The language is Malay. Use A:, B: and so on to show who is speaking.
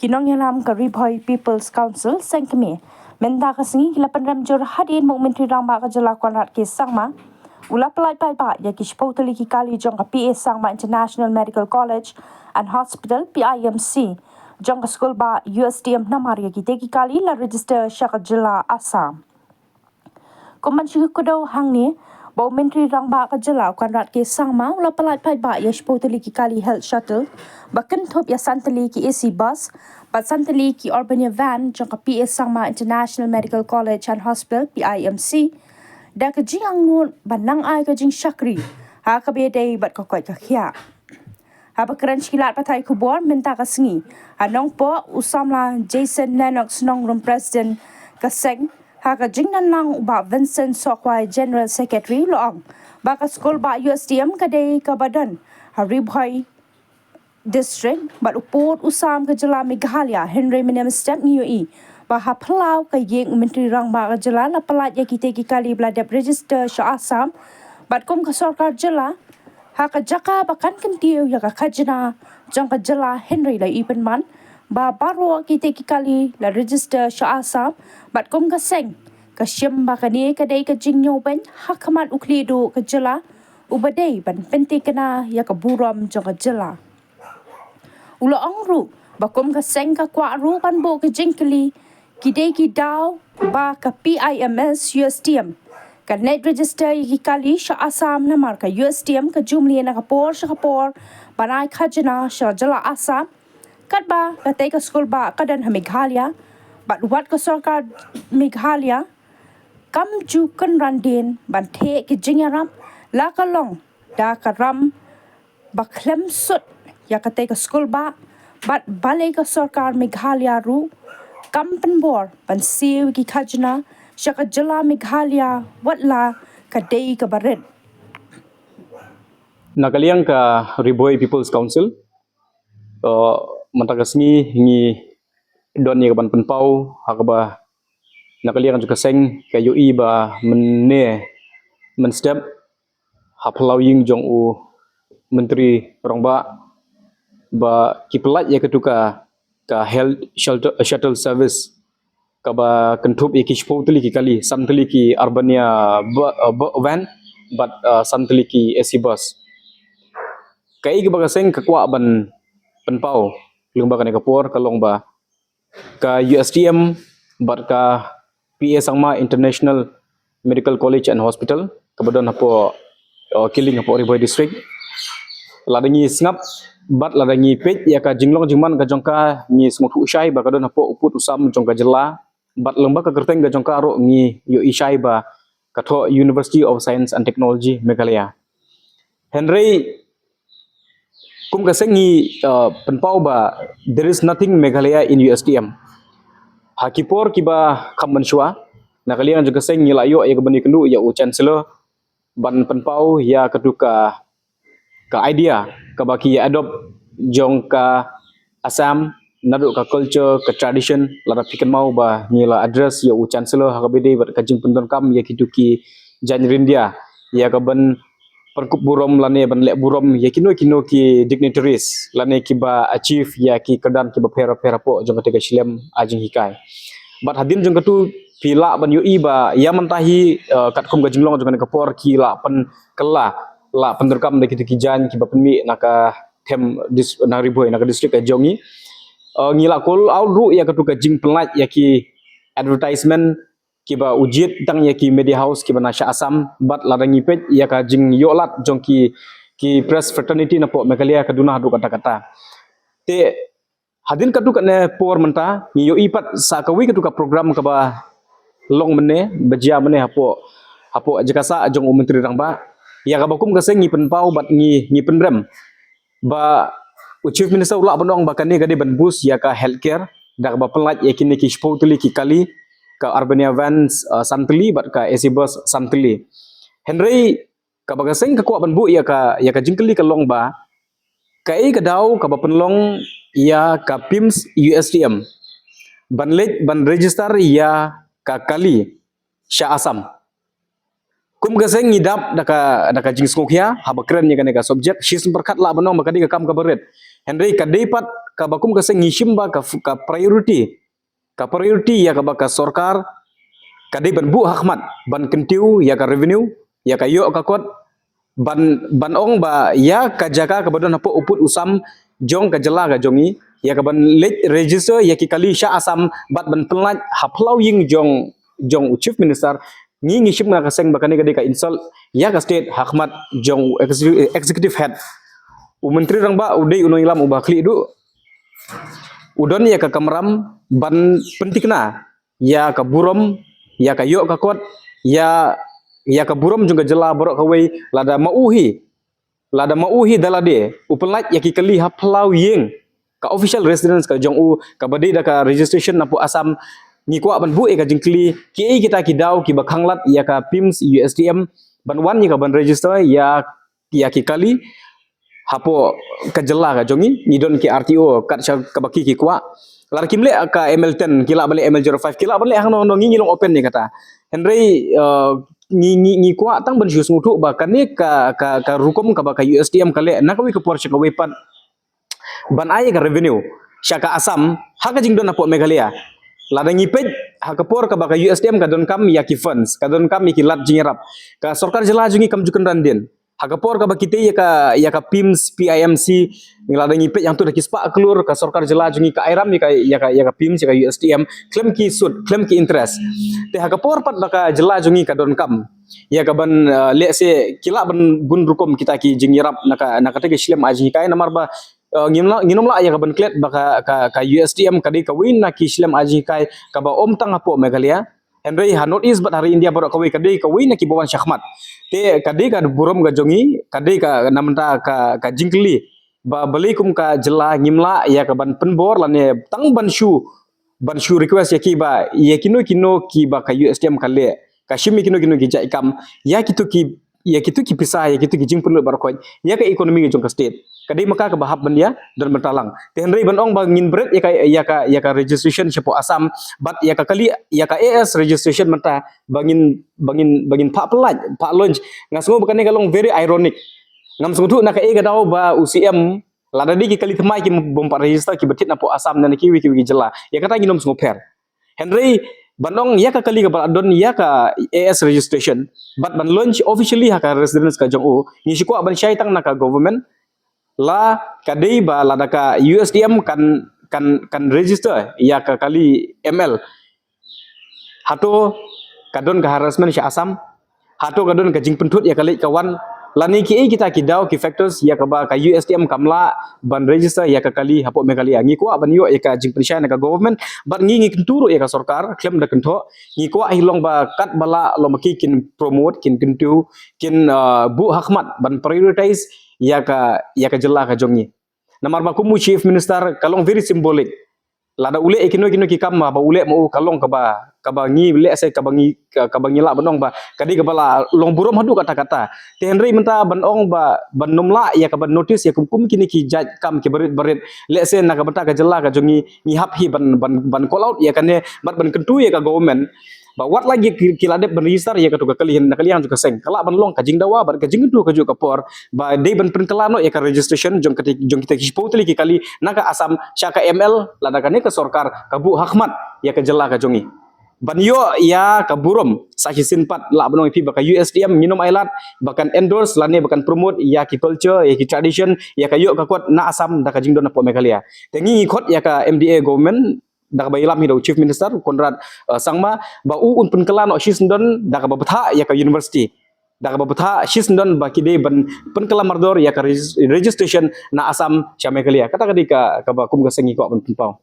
A: Kinong yalam ka Riboy People's Council sengkemi menda kasengi 8 jur hadin mok menteri rangba ka jela kwanrat ke sangma ula pelai pai ba ya kishpotali ki kali jong ka PA Sangma International Medical College and Hospital PIMC jong ka school ba USTM namar ya ki teki kali la register syaka jela Assam. Kuman syuk kudo hang ni Bau Menteri Rangba ka jela kwanrat ke sangma ula pelai pai ba ya kishpotali ki kali health shuttle bakan thop ya santali ki AC bus but santali ki urbania van jong ka PA Sangma International Medical College and Hospital PIMC da ka jingang nun banang ai ka jing syakri ha ka be dei bat ka koi ka khia ha ba kran shilat patai kubor menta ka sengi anong po usamla Jason Lennox nong room president ka seng ha ka jing nan lang ba Vincent Sokwai General Secretary loong ba ka school ba USTM ka dei ka badan ha Riboy District but upot usam ka jela Meghalaya Henry Minem Step Niu bah pelau ka yeng menteri rangba ka jela la pelat ya kita ki kali bladap register sya Assam bat kum ka sarkar jela ha ka jaka bakan kentiu ya ka khajna jang ka jela Henry la ipen man ba baro kita ki kali la register sya Assam bat kum ka seng ka syem ba ka ni ka dei ka jing nyoben ha kamat uklidu ka jela ubadei ban penti kena ya ka buram jang ka jela Ula ongru bakom ka seng ka kwa ru ban bo ka jingkali kidei ki daw ba ka PIMS USTM ka net register ki kali sya Assam namar ka USTM ka jumli na kapor sya kapor banai khajna sya jala Assam kat ba ka te ka school ba kadan ha Meghalaya bat wat ka sarkar Meghalaya kam ju kan randin ban the ki jingaram la ka long da ka ram ba klem sut ya ka te ka school ba bat balai ka sarkar Meghalaya ru kampen bor ban siu ki khajna syaka jela Meghalaya watla ka dei ka baret
B: nakaliang ka Riboy People's Council matagasngi ngi don ni ka ban penpau hakaba nakaliang juga seng ka UI ba menne men step haplau ying jong u menteri rongba ba kipelat ya ketuka ka health shuttle service ka ba kentup ya kishpotli ki kali samtli ki urbania van but samtli ki AC bus kai ki ba seng ka kwa ban penpau lungba ka kapor ka longba ka USTM but ka PA Sangma International Medical College and Hospital kabadon hapo killing hapo Riboy district ladangi sngap bat ladangi pej ya ka jinglong jingman ka jongka ni smok usai ba kadon hapo uput usam jongka jela bat lomba ka kerteng ga jongka ro ni yo isai ba ka tho University of Science and Technology Meghalaya Henry kum ka sengi penpau ba there is nothing Meghalaya in USTM hakipor kiba kamban shwa nakalian juga sengi layo ya kabani kendu ya u chancellor ban penpau ya keduka ka idea ka baki adopt jong ka Assam nadu ka culture ka tradition lara pikan mau ba nila address ya u chancellor ha bede bat ka jing pendon kam ya kiduki janrindia ya ka ban perkup burom lane ban le burom ya kino ki dignitaries lane ki ba achieve ya ki kedan ki ba pera po jong ka silem ajing hikai bat hadin jong tu pila ban UI ba ya mentahi kat kum ga jinglong jong ka por ki la pen kela la penderkam de ki jan ki bapenmi naka tem dis na Riboy naka district ka jongi ngila kol au ru ya ketuka jing pelat ya ki advertisement ki ba ujit tang ya ki media house ki bana sya Assam bat ladangi pej ya ka jing yolat jong ki press fraternity na po Meghalaya kaduna hadu kata-kata te hadin ketuka ne por menta ni yo ipat sakawi ketuka program ka ba long mene bejia mene hapo jakasa jong menteri rangba ya ka bakum ka sengi penpau bat ngi penrem ba chief minister ula bandong bakane gade ban bus ya ka healthcare dak ba pelat ya kini ki spotli ki kali ka urbania vans santli bat ka AC bus santli Henry ka bagaseng ka kwa ban bu ya ka jingkeli ka long ba kai ka dau ka ba penlong ya ka PIMS USTM ban register ya ka kali sya Assam kum ga seng ngidap daka jing skokya haba keren ya ka subject shis berkat la banong makadi ka kam ka berit Henry ka depat ka bakum ga seng ngishim ba ka priority ya ka baka sorkar kadai ban bu hakmat ban kentiu ya ka revenue ya ka yo ka kot ban ong ba ya ka jaga ka badon hapo uput usam jong ka jela ka jongi ya ka ban register ya ki kali sha asam bat ban pelat haplau ying jong chief minister ngi ship na ka seng bakani ka insult ya ka state hakmat jong executive head menteri rang ba udai uno ilam ubakli du udon ya ka kamram ban pentikna ya ka burom ya ka yo ka kot ya ka burom juga jela borok kawai lada mauhi dalade upelat ya ki kali haplau ying ka official residence ka jong u ka badi da ka registration napu asam ni kwa ban bu e ka jingkli ki kita ki daw ki bakhanglat ya ka PIMS USDM ban wan ni ka ban register ya ki kali hapo ka jela ka jongi ni don ki RTO kat sha ka baki ki kwa lar kimle ka ML10 kila balik ML05 kila balik hang no ngi long open ni kata Henry ni kwa tang ban shus mutu ba kan ni ka rukom ka ba ka USDM kale nakawi ka por ka wepan ban ai ka revenue syaka asam haka jing don apo Meghalaya lada ngipej hakapor ka baka USDM ka don kam ya ki funds ka don kam ki lat jingerap ka sorkar jela jungi kam jukan randin hakapor ka bakite ya ka PIMS PIMC lada ngipej yang tu dah kispa kelur ka sorkar jela jungi ka airam ya ka PIMS ya ka USDM claim ki sud claim ki interest te hakapor pat baka jela jungi ka don kam ya ka ban le se kila ban bun rukom kita ki jingerap naka te ki shilem aji kai namar ba nginom la ya ka ban klet baka ka USDM kadi ka win na ki shilem aji kai ka ba om tang apo Meghalaya Henry hanot is bat hari India borok kawai kadi ka win na ki bawan syahmat te kadi ka burom ga jongi kadi ka namenta ka jingkli ba balikum ka jela ngimla ya ka ban penbor lane tang ban shu request ya ki ba ya kino ki ba ka USDM kale ka shimi kino ki jaikam ya kitu ki pisah ya kitu ki jing penut barkoj ya ka ekonomi jong ka state kadai maka ka bahap bandia dan bertalang te Henry ban ong bangin bret ya ka registration siapa asam bat ya ka kali ya ka AS registration mata bangin pak pelat pak launch ngasungu bukan kalong very ironic ngam sungu na ka e gadau ba UCM lada di ki kali temai ki bompak register ki betit na po asam dan ki jela ya kata nginom sungu per Henry banong ya ka kali ka adon ya ka AS registration but ban launch officially ha ka residence ka jong u ni sikwa ban syaitang na ka government la kadai ba lada ka USDM kan register ya ka kali ML hato kadon ka harassment sya asam hato kadon ka jing pentut ya kali kawan lani ki kita kidau ki factors ya ka ba ka USDM kamla ban register ya ka kali hapo Meghalaya ngi ko ban yo ya ka jing pensya na ka government ban ngi kenturu ya ka sarkar claim da kento ngi ko hilong ba kat bala lo maki kin promote kin kentu kin bu hakmat ban prioritize ya ka jela ka jongi namar ba kumu chief minister kalong very symbolic lada ule ekino ki kam ba ule mau kalong ka ba ngi le se ka bangi la banong ba kadi ka bala long burom hadu kata-kata te Henry menta banong ba nomla ya ka ban notice ya kum kini ki jaj kam ki berit le se na ka bata ka jela ka jongi ngi hap hi ban call out ya kane ban kentu ya ka government ba wat lagi kiladep ban register ya ka tu ka kalian juga seng kala ban long ka jing dawa ban ka jing tu ka juga por ba de ban perkelano ya ka registration jong kita kispautli ki kali naka asam syaka ML lada kane ka sorkar ka bu hakmat ya ka jela ka jongi ban yo ya ka burom sahi sinpat la banong pi ba ka USDM minum ailat bahkan endorse lane bahkan promote ya ki culture ya ki tradition ya ka yo ka kot na asam da ka jing don po Meghalaya tengi khot ya ka MDA government dak ba ilam hido chief minister Konrad Sangma ba un penkelan o shisndon dak ba betha ya ka university dak ba betha shisndon ba kide ban penkelan mardor ya ka registration na asam Meghalaya kata kadika ka ba kum ga sengi ko ban penpau